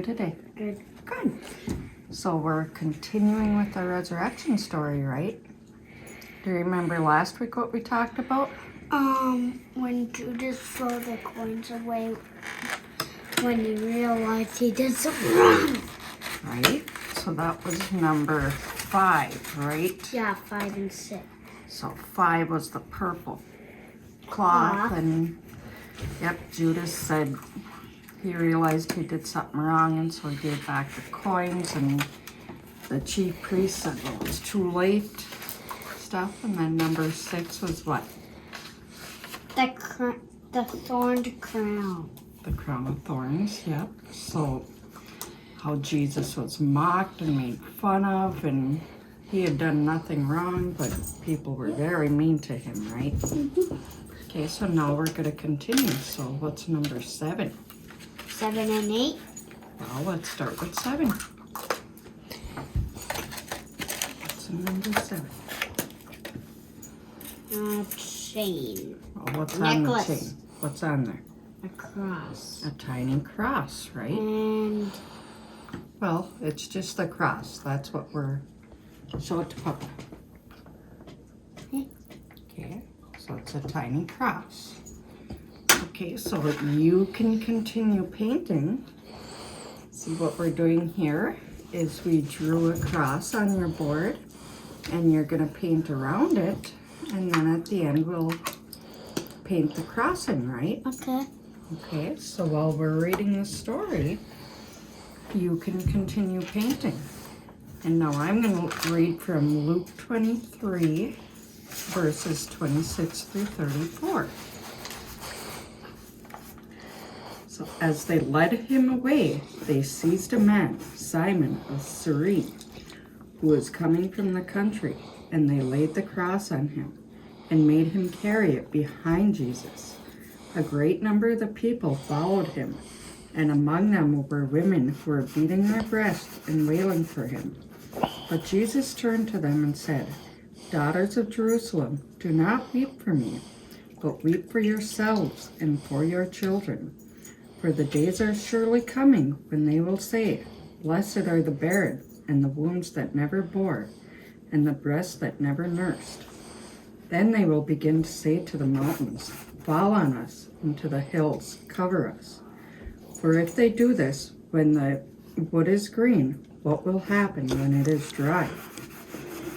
you today? Good. Good. So we're continuing with the resurrection story, right? Do you remember last week what we talked about? When Judas threw the coins away, when he realized he did something wrong. Right? So that was number 5, right? Yeah, 5 and 6. So 5 was the purple cloth, and yep, Judas said he realized he did something wrong, and so he gave back the coins, and the chief priest said, well, it's too late, stuff. And then number 6 was what? The thorned crown. The crown of thorns, yep. So how Jesus was mocked and made fun of, and he had done nothing wrong, but people were very mean to him, right? Okay, so now we're going to continue. So what's number 7? 7 and 8. Well, let's start with 7. What's in number 7? Chain. Well, what's Necklace. on the chain? What's on there? A cross. A tiny cross, right? And Well, it's just the cross. That's what we're... Show it to Papa. Okay, so it's a tiny cross. Okay, so you can continue painting. See what we're doing here is we drew a cross on your board, and you're going to paint around it, and then at the end we'll paint the cross in, right? okay. Okay, so while we're reading the story, you can continue painting. And now I'm going to read from Luke 23, verses 26 through 34. So as they led him away, they seized a man, Simon of Cyrene, who was coming from the country, and they laid the cross on him and made him carry it behind Jesus. A great number of the people followed him, and among them were women who were beating their breasts and wailing for him. But Jesus turned to them and said, Daughters of Jerusalem, do not weep for me, but weep for yourselves and for your children. For the days are surely coming when they will say, Blessed are the barren, and the wombs that never bore, and the breasts that never nursed. Then they will begin to say to the mountains, Fall on us, and to the hills, cover us. For if they do this when the wood is green, what will happen when it is dry?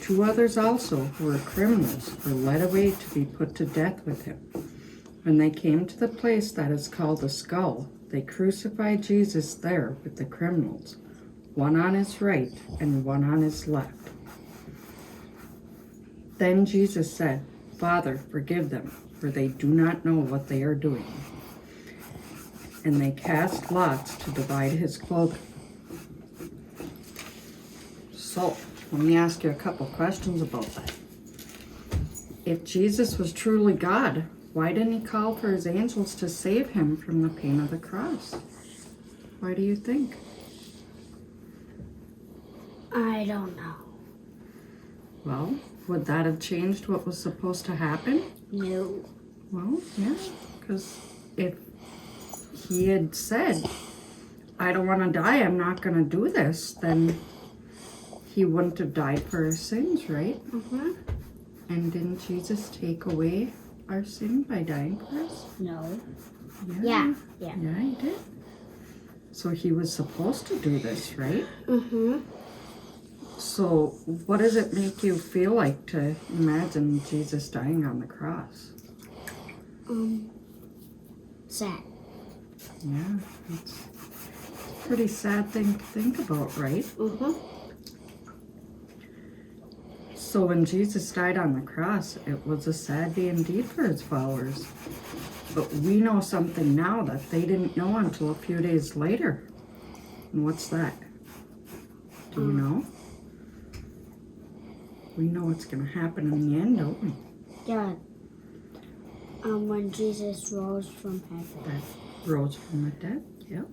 2 others also, who were criminals, were led away to be put to death with him. When they came to the place that is called the Skull, they crucified Jesus there with the criminals, one on his right and one on his left. Then Jesus said, Father, forgive them, for they do not know what they are doing. And they cast lots to divide his clothing. So, let me ask you a couple questions about that. If Jesus was truly God, why didn't he call for his angels to save him from the pain of the cross? Why do you think? I don't know. Well, would that have changed what was supposed to happen? No. Well, yeah, because if he had said, I don't want to die, I'm not going to do this, then he wouldn't have died for our sins, right? And didn't Jesus take away our sin by dying for us? No. Yeah. Yeah. Yeah, he did. So he was supposed to do this, right? So what does it make you feel like to imagine Jesus dying on the cross? Sad. Yeah, it's a pretty sad thing to think about, right? So when Jesus died on the cross, it was a sad day indeed for his followers. But we know something now that they didn't know until a few days later. And what's that? Do you know? We know what's going to happen in the end, don't we? Yeah. When Jesus rose from heaven. That rose from the dead, yep.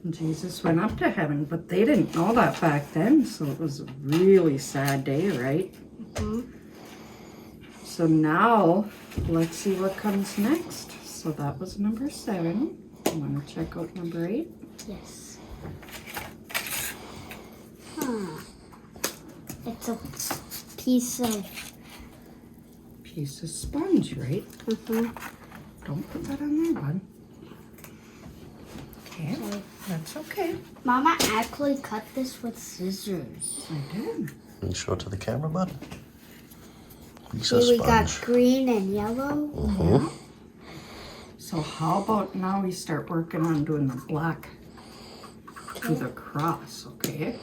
And Jesus went up to heaven, but they didn't know that back then, so it was a really sad day, right? So now, let's see what comes next. So that was number 7. You want to check out number 8? Yes. It's a piece of... Piece of sponge, right? Don't put that on there, bud. Okay, that's okay. Mama actually cut this with scissors. I did. Can you show it to the camera, bud? Piece See, of we got sponge. green and yellow. Yeah. So how about now we start working on doing the black to the cross, okay?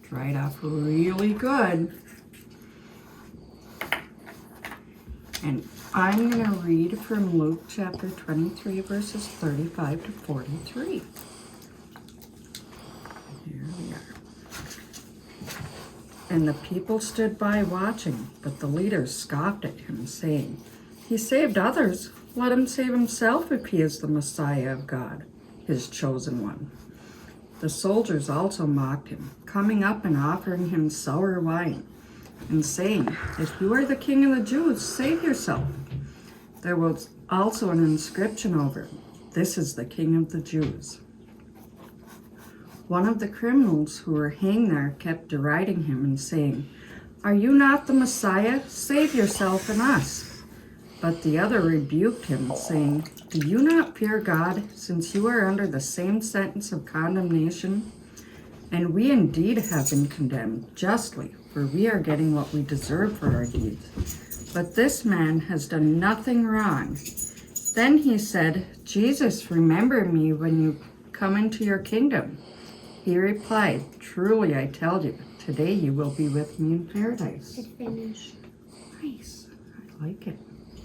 Dry it off really good. And I'm going to read from Luke chapter 23, verses 35 to 43. Here we are. And the people stood by watching, but the leaders scoffed at him, saying, "He saved others. Let him save himself if he is the Messiah of God, his chosen one." The soldiers also mocked him, coming up and offering him sour wine, and saying, "If you are the king of the Jews, save yourself." There was also an inscription over him, "This is the King of the Jews." One of the criminals who were hanged there kept deriding him and saying, "Are you not the Messiah? Save yourself and us." But the other rebuked him, saying, "Do you not fear God, since you are under the same sentence of condemnation? And we indeed have been condemned justly, for we are getting what we deserve for our deeds. But this man has done nothing wrong." Then he said, "Jesus, remember me when you come into your kingdom." He replied, "Truly I tell you, today you will be with me in paradise." It finished. Nice. I like it.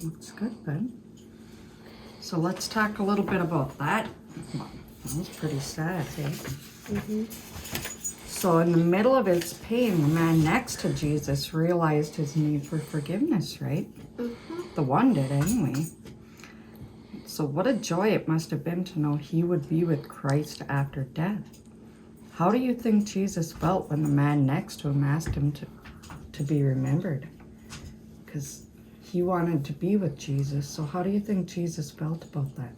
Looks good, Ben. So let's talk a little bit about that. That was pretty sad, eh? So in the middle of his pain, the man next to Jesus realized his need for forgiveness, right? The one did anyway. So what a joy it must have been to know he would be with Christ after death. How do you think Jesus felt when the man next to him asked him to be remembered? Because he wanted to be with Jesus. So how do you think Jesus felt about that?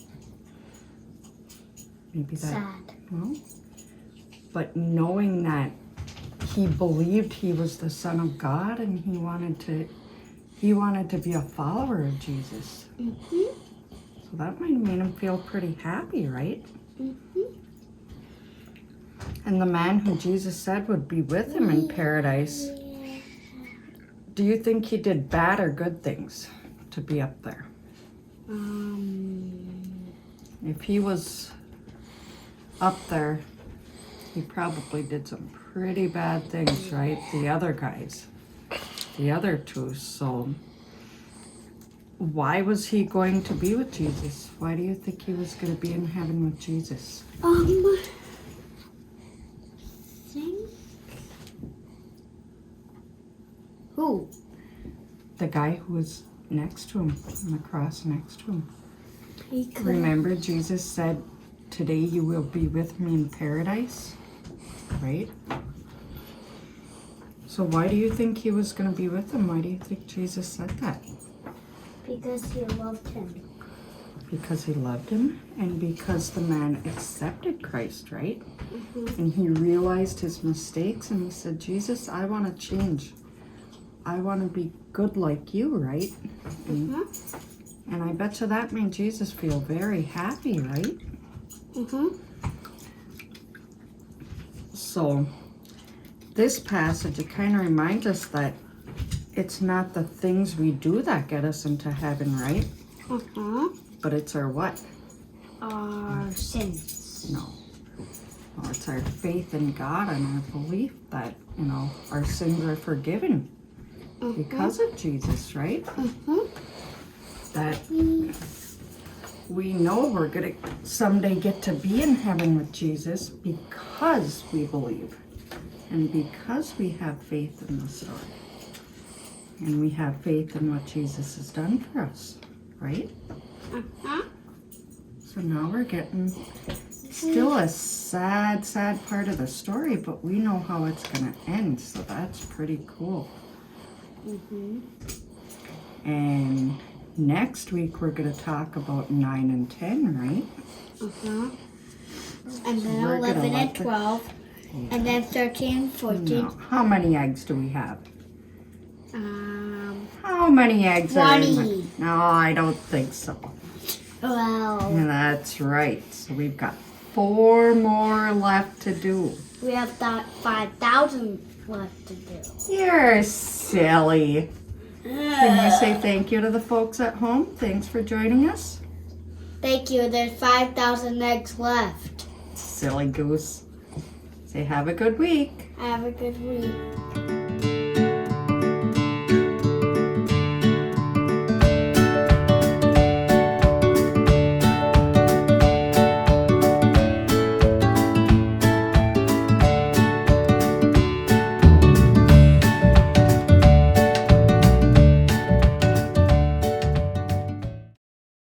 Maybe that. Sad. Well, but knowing that he believed he was the Son of God and he wanted to be a follower of Jesus. So that might have made him feel pretty happy, right? And the man who Jesus said would be with him in paradise, do you think he did bad or good things to be up there? If he was up there, he probably did some pretty bad things, right? The other guys, the other two. So why was he going to be with Jesus? Why do you think he was going to be in heaven with Jesus? Who? The guy who was next to him, on the cross next to him. Because Remember, Jesus said, "Today you will be with me in paradise," right? So why do you think he was going to be with him? Why do you think Jesus said that? Because he loved him. Because he loved him and because the man accepted Christ, right? And he realized his mistakes and he said, "Jesus, I want to change. I want to be good like you," right? And I bet you that made Jesus feel very happy, right? So this passage, it kind of reminds us that it's not the things we do that get us into heaven, right? But it's our what? Our sins. No. Well, it's our faith in God and our belief that, our sins are forgiven because of Jesus, right? That we know we're going to someday get to be in heaven with Jesus because we believe and because we have faith in the story. And we have faith in what Jesus has done for us, right? So now we're getting still a sad, sad part of the story, but we know how it's going to end, so that's pretty cool. And next week we're going to talk about 9 and 10, right? and then We're gonna 11 let and 12, and then 13 and 14. No. How many eggs do we have? Um, How many eggs are in 20. the... No, I don't think so. well, That's right. So we've got 4 more left to do. we have that 5,000 left to do. You're silly. Can you say thank you to the folks at home? Thanks for joining us. Thank you. There's 5,000 eggs left. Silly goose. Say have a good week. Have a good week.